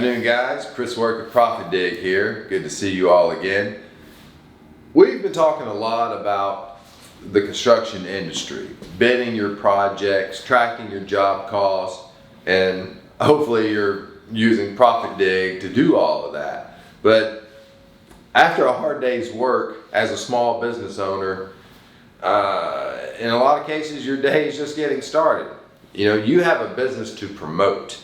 afternoon, guys. Chris Work at ProfitDig here. Good to see you all again. We've been talking a lot about the construction industry, bidding your projects, tracking your job costs, and hopefully you're using ProfitDig to do all of that. But after a hard day's work as a small business owner, in a lot of cases your day is just getting started. You know, you have a business to promote.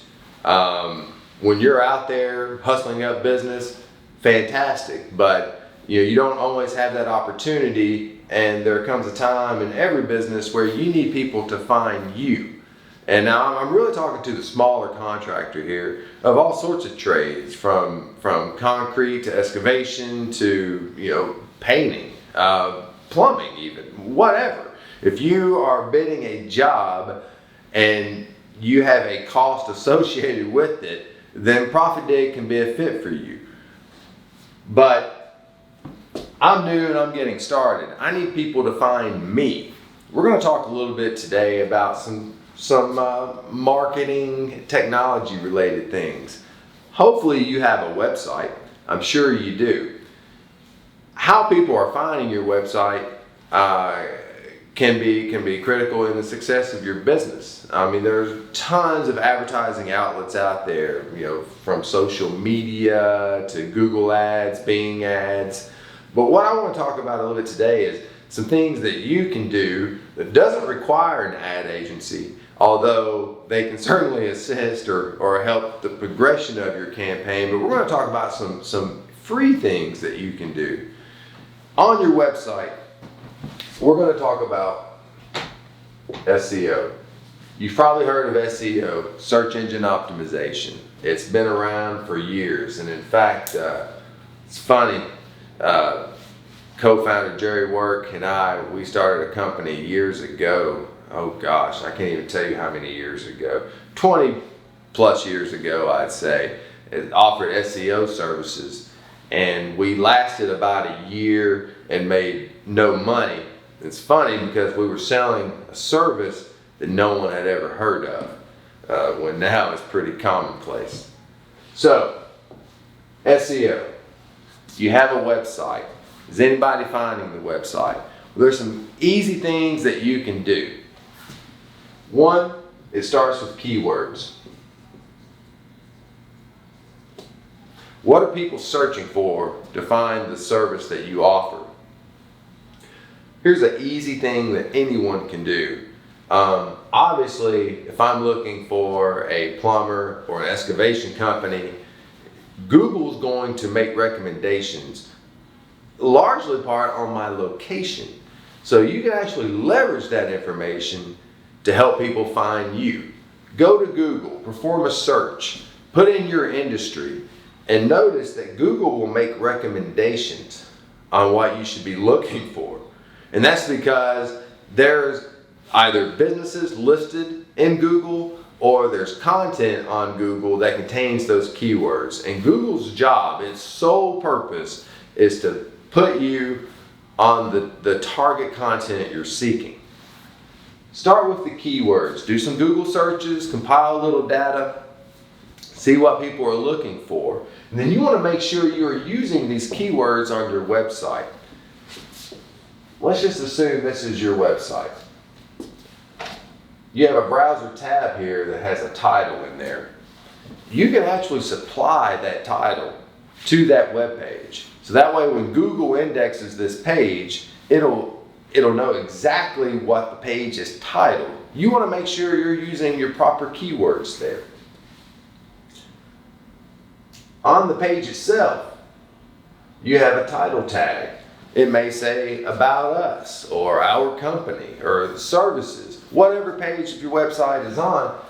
When you're out there hustling up business, fantastic, but you don't always have that opportunity, and there comes a time in every business where you need people to find you. And now I'm really talking to the smaller contractor here of all sorts of trades, from concrete to excavation to painting, plumbing, even whatever. If you are bidding a job and you have a cost associated with it, then ProfitDig can be a fit for you. But I'm new and I'm getting started. I need people to find me. We're going to talk a little bit today about some marketing, technology related things. Hopefully you have a website. I'm sure you do. How people are finding your website can be critical in the success of your business. I mean, there's tons of advertising outlets out there, from social media to Google ads, Bing ads. But what I want to talk about a little bit today is some things that you can do that doesn't require an ad agency, although they can certainly assist or help the progression of your campaign. But we're going to talk about some free things that you can do. On your website, we're going to talk about SEO. You've probably heard of SEO, search engine optimization. It's been around for years, and in fact, it's funny. Co-founder Jerry Work and we started a company years ago. Oh gosh, I can't even tell you how many years ago. 20 plus years ago, I'd say. It offered SEO services, and we lasted about a year and made no money. It's funny because we were selling a service that no one had ever heard of, when now it's pretty commonplace. So, SEO. You have a website. Is anybody finding the website? Well, there's some easy things that you can do. One, it starts with keywords. What are people searching for to find the service that you offer? Here's an easy thing that anyone can do. Obviously, if I'm looking for a plumber or an excavation company, Google's going to make recommendations, largely part on my location. So you can actually leverage that information to help people find you. Go to Google, perform a search, put in your industry, and notice that Google will make recommendations on what you should be looking for. And that's because there's either businesses listed in Google or there's content on Google that contains those keywords. And Google's job, its sole purpose, is to put you on the target content you're seeking. Start with the keywords. Do some Google searches, compile a little data, see what people are looking for. And then you want to make sure you're using these keywords on your website. Let's just assume this is your website. You have a browser tab here that has a title in there. You can actually supply that title to that web page. So that way when Google indexes this page, it'll know exactly what the page is titled. You want to make sure you're using your proper keywords there. On the page itself, you have a title tag. It may say about us or our company or the services. Whatever page of your website is on,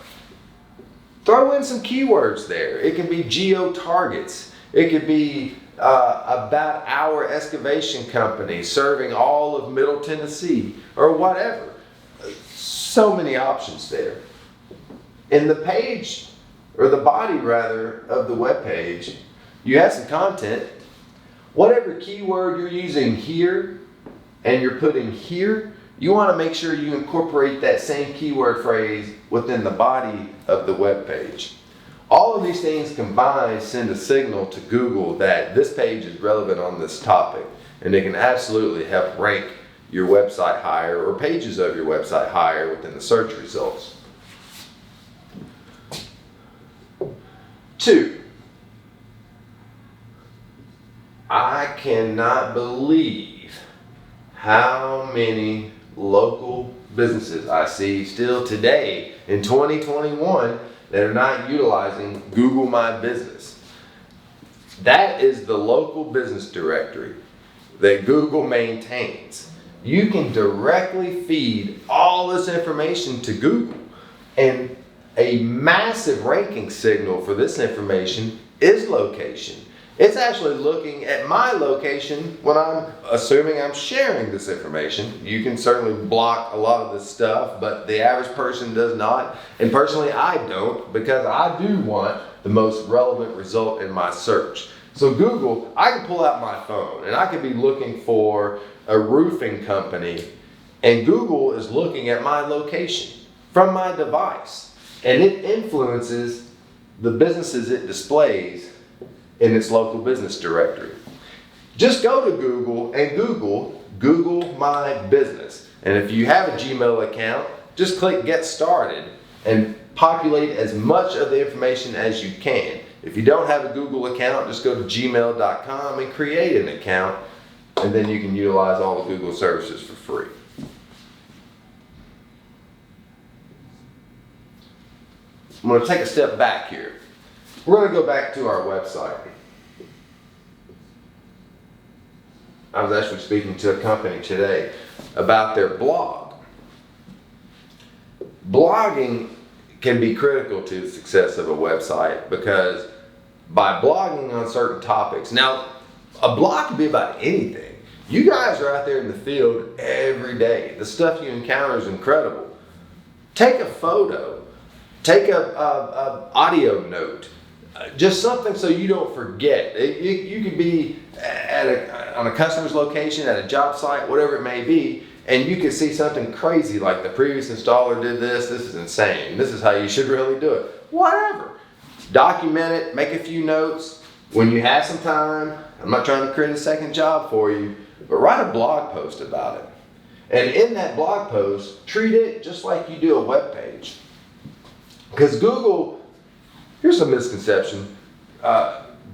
throw in some keywords there. It can be geo-targets. It could be about our excavation company serving all of Middle Tennessee or whatever. So many options there. In the page, or the body rather, of the web page, you have some content. Whatever keyword you're using here and you're putting here, you want to make sure you incorporate that same keyword phrase within the body of the web page. All of these things combined send a signal to Google that this page is relevant on this topic, and it can absolutely help rank your website higher or pages of your website higher within the search results. 2, I cannot believe how many local businesses I see still today in 2021 that are not utilizing Google My Business. That is the local business directory that Google maintains. You can directly feed all this information to Google, and a massive ranking signal for this information is location. It's actually looking at my location when I'm assuming I'm sharing this information. You can certainly block a lot of this stuff, but the average person does not. And personally, I don't, because I do want the most relevant result in my search. So Google, I can pull out my phone and I could be looking for a roofing company, and Google is looking at my location from my device, and it influences the businesses it displays in its local business directory. Just go to Google and Google My Business. And if you have a Gmail account, just click Get Started and populate as much of the information as you can. If you don't have a Google account, just go to gmail.com and create an account, and then you can utilize all the Google services for free. I'm going to take a step back here. We're going to go back to our website. I was actually speaking to a company today about their blog. Blogging can be critical to the success of a website, because by blogging on certain topics, now a blog can be about anything. You guys are out there in the field every day. The stuff you encounter is incredible. Take a photo, take a audio note. Just something so you don't forget. You could be on a customer's location, at a job site, whatever it may be, and you could see something crazy like the previous installer did this is insane, this is how you should really do it. Whatever. Document it, make a few notes. When you have some time, I'm not trying to create a second job for you, but write a blog post about it. And in that blog post, treat it just like you do a web page. Because Google, here's a misconception.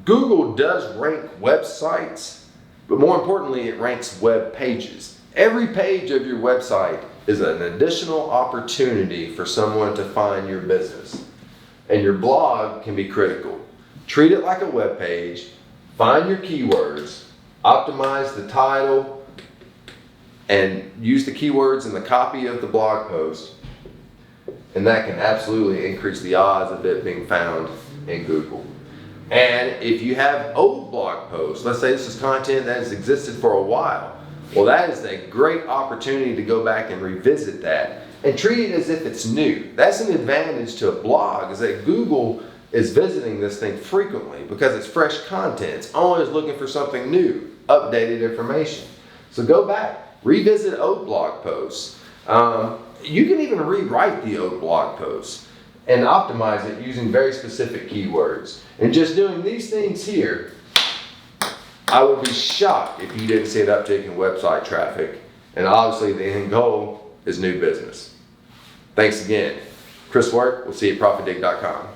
Google does rank websites, but more importantly, it ranks web pages. Every page of your website is an additional opportunity for someone to find your business. And your blog can be critical. Treat it like a web page, find your keywords, optimize the title, and use the keywords in the copy of the blog post. And that can absolutely increase the odds of it being found in Google. And if you have old blog posts, let's say this is content that has existed for a while, well, that is a great opportunity to go back and revisit that and treat it as if it's new. That's an advantage to a blog, is that Google is visiting this thing frequently because it's fresh content. It's always looking for something new, updated information. So go back, revisit old blog posts. You can even rewrite the old blog posts and optimize it using very specific keywords. And just doing these things here, I would be shocked if you didn't see an uptick in website traffic. And obviously the end goal is new business. Thanks again. Chris Work, we'll see you at ProfitDig.com.